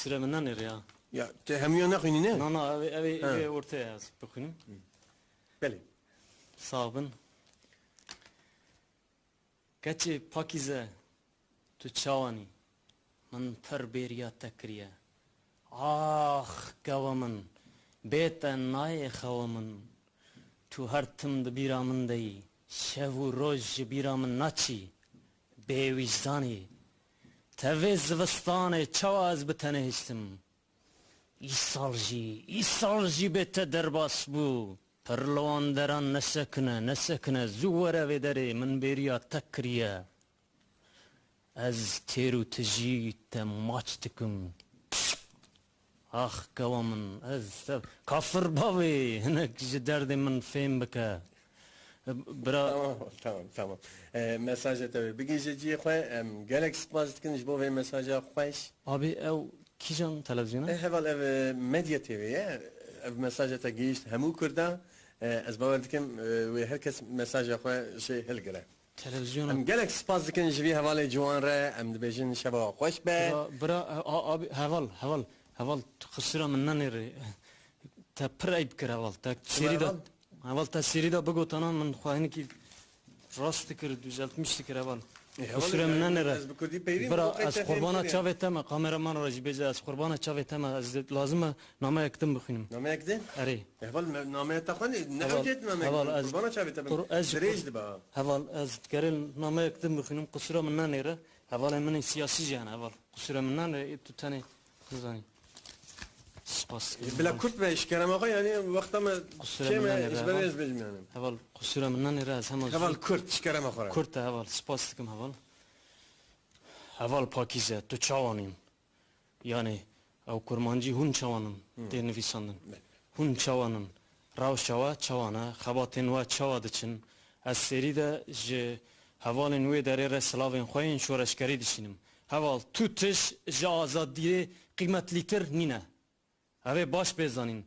kusura min nanêre ya. Ya te hemiyan naxwînî ne? Na ev ortaya az bixwînim. Belê. Sağ bin. Keçê Pakîze tu çawanî min pir bêriya te kiriye. Ah gava min bête nayê xewa min. Tu her tim di bîra min deyî. Şev û roj ji bîra min naçî. Bêwîjdanî. Tevê zivistanê çawa ez bi tenê hiştim. İsal jî bê te derbas bû. Pirliwan deran nesekine zû were vê derê min bêriya te kiriye. Ez têr û tijî te maç dikim. Ah gava min ez te kafir bavê hinek ji derdê min fêm bike. Bira Tamam. Mesaja te bigêjeciye xwe gelek spas dikin ji bo vê mesaja xweş. abi ew kîjan televizyona? Heval ev Medya TV'ye ev mesaja te gihîşt hemû Kurda ez bawer dikim wê herkes mesaja xwe şey hilgire. Televizyona. Em gelek spas dikin ji vî hevalê ciwan re em dibêjin şeva xweş be. Bira abi heval xisira min nanêre. Te pir eyb kir heval. Te serîda heval te serîda bigotana min xwahinekî rast dikir düzeltmiş dikir heval. Xisira min nanêre. Ez bi Kurdî peyrî Bira ez qurbana çavê te me kameraman re jî bêje ez qurbana çavê te me ez lazim e nameyek din bixwînim. Nameyek din? Erê. Heval nameya te xwe ne öcet namek. Qurbana çavê te dirêj dibe. Heval ez gerel nameyek din bixwînim xisira min nanêre. Hevalê min ê siyasî jî hene heval. Xisira min nanêre tu tenê nizanî. Spas. Bila Kurt ve işkereme xwe yani wexta me çême ezberê ez bêjim yani. Heval xisira min nanêre ez hema Heval Kurt işkereme xwe. Kurt e heval spas dikim heval. Heval Pakîze tu çawanîn. Yani ew kurmancî hûn çawanin tê nivîsandin. Hûn çawanin. Rewşa we çawan e, xebatên we çawa diçin. Ez serî de ji hevalên wê derê re silavên xwe yên şoreşkerî dişînim. Heval tu tiş ji azadiyê qîmetlîtir nîne. Ev ê baş bêzanîn.